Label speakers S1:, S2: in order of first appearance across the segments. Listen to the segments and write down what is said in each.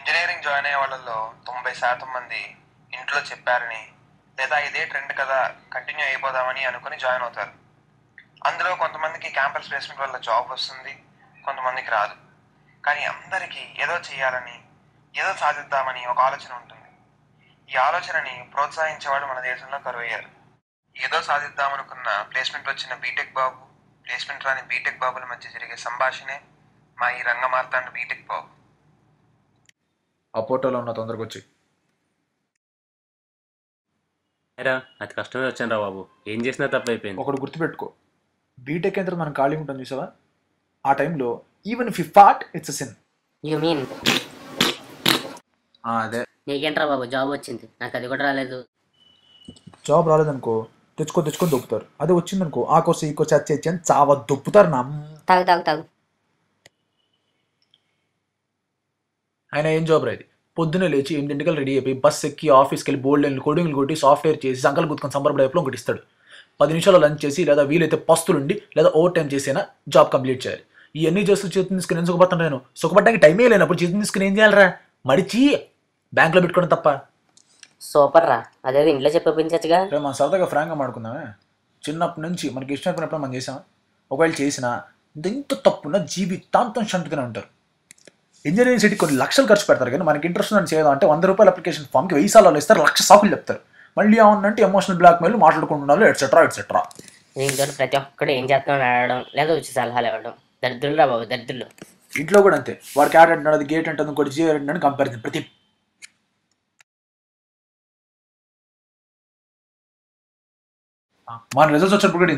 S1: Engineering join అయ్యే వాళ్ళలో 90% మంది ఇంట్లో చెప్పారని లేదా ఇదే ట్రెండ్ కదా కంటిన్యూ అయిపోదామని అనుకుని జాయిన్ అవుతారు. అందులో కొంతమందికి క్యాంపస్ ప్లేస్మెంట్ వల్ల జాబ్ వస్తుంది, కొంతమందికి రాదు. కానీ అందరికీ ఏదో చేయాలని, ఏదో సాధిద్దామని ఒక ఆలోచన ఉంటుంది. ఈ ఆలోచనని ప్రోత్సహించేవాడు మన దేశంలో కరువయ్యారు. ఏదో సాధిద్దామనుకున్న ప్లేస్మెంట్ వచ్చిన బీటెక్ బాబు, ప్లేస్మెంట్ రాని బీటెక్ బాబుల మధ్య జరిగే సంభాషణే మా ఈ రంగమార్తాండ బీటెక్ బాబు.
S2: ఆ ఫోటోలో ఉన్న తొందరగా వచ్చి
S3: అతి కష్టమే వచ్చాను రా బాబు. ఏం చేసినా తప్పైపోయింది.
S2: ఒకటి గుర్తుపెట్టుకో, బీటెక్ ఎంత మనం ఖాళీ ఉంటుంది చూసావా, ఆ టైంలో even if you fat it's a sin.
S4: You mean
S2: అదే
S4: నీకేంట్రా బాబు జాబ్ వచ్చింది, నాకు అది కూడా రాలేదు.
S2: జాబ్ రాలేదనుకో తెచ్చుకొని దొప్పుతారు. అదే వచ్చిందనుకో ఆ కోర్సు ఈ కోర్సు వచ్చి అని చావా దొప్పుతారు.
S4: తాగు
S2: ఆయన ఏం జాబ్ రాది, పొద్దున్నే లేచి 8 రెడీ అయిపోయి బస్ ఎక్కి ఆఫీస్కి వెళ్ళి బోల్డ్ కోడింగ్లు కొట్టి సాఫ్ట్వేర్ చేసి సంకల్ గుర్తుకొని సంబరపడేపులో ఒకటి ఇస్తాడు. 10 నిమిషాల్లో లంచ్ చేసి లేదా వీలైతే పస్తులుండి లేదా ఓవర్ టైం చేసైనా జాబ్ కంప్లీట్ చేయాలి. ఇవన్నీ చేస్తూ చేతిని తీసుకుని నేను సుఖపడతాను. నేను సుఖపడడానికి టైమే లేనప్పుడు చేతిని తీసుకుని ఏం చేయాలరా, మడిచి బ్యాంక్లో పెట్టుకోవడం తప్ప.
S4: సూపర్ రా, అదేదో ఇంట్లో చెప్పిపించచ్చుగా.
S2: మనం సరదాగా ఫ్రాంక్గా మాడుకుందామే. చిన్నప్పటి నుంచి మనకి ఇష్టమైనప్పుడు మనం చేసాం. ఒకవేళ చేసినా ఇంత తప్పున జీవితాంతం షంటుగానే ఉంటారు. ఇంజనీరింగ్ సిటీ కొన్ని లక్షలు ఖర్చు పెడతారు, కానీ మనకి ఇంట్రెస్ట్ ఉందని చేయడం అంటే 100 రూపాయల అప్లికేషన్ ఫామ్కి 1000 సార్లు ఇస్తారు, 1,00,000 సాకులు చెప్తారు. మళ్ళీ ఏమన్నంటే ఎమోషనల్ బ్లాక్మెయిల్ మాట్లాడుకుంటున్నారు ఎట్సెట్రా.
S4: దీంతో ప్రతి ఒక్కడు ఏం చేస్తున్నాడు అడగడం లేదా వచ్చి సలహాలు ఇవ్వడం. దరిద్రులు రా బాబు, దరిద్రులు.
S2: ఇంట్లో కూడా అంతే, వాడు క్యాట్ అంటున్నాడు, అది గేట్ అంటుంది, ఇంకోటి జియో అంటున్నాడు, కంపారిజన్ ప్రతి. మన రిజల్ట్స్ వచ్చినప్పుడు కూడా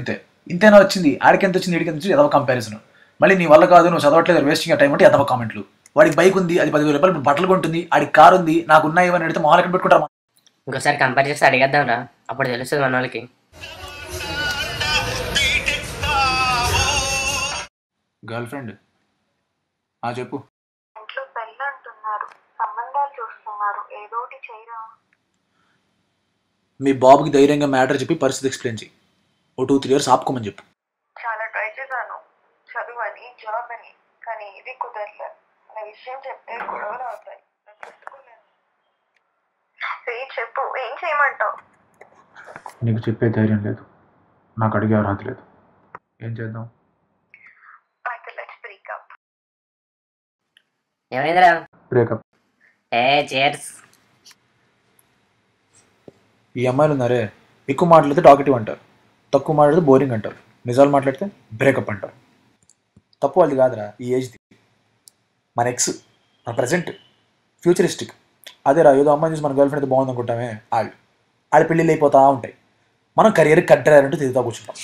S2: ఇంతేనా వచ్చింది, ఆడికి ఎంత వచ్చింది, ఈడికి ఎంత వచ్చింది, ఎదవ కంపారిజన్. మళ్ళీ నీ వల్ల కాదు, నువ్వు చదవట్లేదు, వేస్టింగ్ టైం అంటే ఎదవ కామెంట్లు. వాడికి బైక్ ఉంది, అది 10,000 రూపాయలు బట్టలు కొంటుంది, ఆడికి కారు ఉంది, నాకు ఉన్నాయి అని అడిగితే మాలకి పెట్టుకుంటారు.
S4: ఇంకోసారి కంపేర్ చేసి అడిగేద్దాం రా, అప్పుడు తెలుస్తుంది మన వాళ్ళకి.
S2: గర్ల్ ఫ్రెండ్ చెప్పు.
S5: ఇంట్లో పెళ్ళి అంటున్నారు, సంబంధాలు చూస్తున్నారు, ఏదోటి చేయరా.
S2: మీ బాబుకి ధైర్యంగా మ్యాటర్ చెప్పి పరిస్థితి ఎక్స్ప్లెయిన్ చేయి. ఓ 2-3 ఇయర్స్ ఆపుకోమని చెప్పు.
S5: చాలా ట్రై చేశాను, చదువు అని, జాబ్ అని, కానీ ఇది కుదరలేదు. అనే విషయం చెప్తే గొడవలు అవుతాయి, చెప్పు, ఏం చేయమంటావు?
S2: నీకు చెప్పే ధైర్యం లేదు, నాకు అడిగే అర్హత లేదు. ఏం చేద్దాం?
S4: ఏమైందిరా?
S2: బ్రేకప్.
S4: చేర్స్.
S2: ఈ అమ్మాయిలు ఉన్నారే, ఎక్కువ మాట్లాడితే టాకెటివ్ అంటారు, తక్కువ మాట్లాడితే బోరింగ్ అంటారు, నిజాలు మాట్లాడితే బ్రేకప్ అంటారు. తప్పు వాళ్ళది కాదురా, ఈ ఏజ్ది. మన ఎక్స్, మన ప్రజెంట్, ఫ్యూచరిస్టిక్. అదేరా ఏదో అమ్మాయి చూసి మన గర్ల్ ఫ్రెండ్ అయితే బాగుంది అనుకుంటామే, వాళ్ళ పెళ్ళిళ్ళు అయిపోతూ ఉంటాయి. మనం కెరియర్ కట్టారంటూ తిరుగుతా కూర్చుంటాం.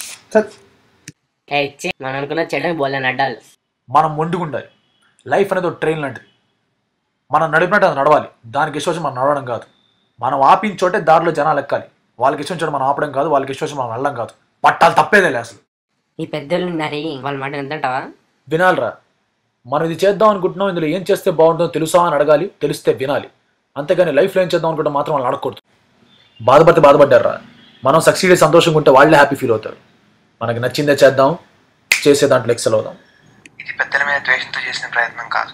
S4: మనం అనుకున్న చెడ్డకి బోల్లని అడ్డాలు.
S2: మనం మొండుకుండాలి. లైఫ్ అనేది ఒక ట్రైన్ లాంటిది, మనం నడిపినట్టు అది నడవాలి. దానికి ఇష్టం వచ్చి మనం నడవడం కాదు. మనం ఆపిన చోటే దారిలో జనాలు ఎక్కాలి. వాళ్ళకి ఇష్టం చోట మనం ఆపడం కాదు, వాళ్ళకి ఇష్టం వచ్చి మనం వెళ్ళడం కాదు. పట్టాలు తప్పేదేలే అసలు.
S4: ఈ పెద్దలు ఉన్నారు, వాళ్ళ మాట ఎంతంటావా?
S2: వినాలిరా. మనం ఇది చేద్దాం అనుకుంటున్నాం, ఇందులో ఏం చేస్తే బాగుంటుందో తెలుసా అని అడగాలి, తెలిస్తే వినాలి. అంతేగాని లైఫ్లో ఏం చేద్దాం అనుకుంటే మాత్రం వాళ్ళు అడగకూడదు. బాధపడితే బాధపడ్డారా, మనం సక్సీడ్ అయ్యి సంతోషంగా ఉంటే వాళ్ళే హ్యాపీ ఫీల్ అవుతారు. మనకి నచ్చిందే చేద్దాం, చేసే దాంట్లో ఎక్సెల్ అవుదాం.
S1: ఇది పెద్దల మీద ద్వేషంతో చేసిన ప్రయత్నం కాదు.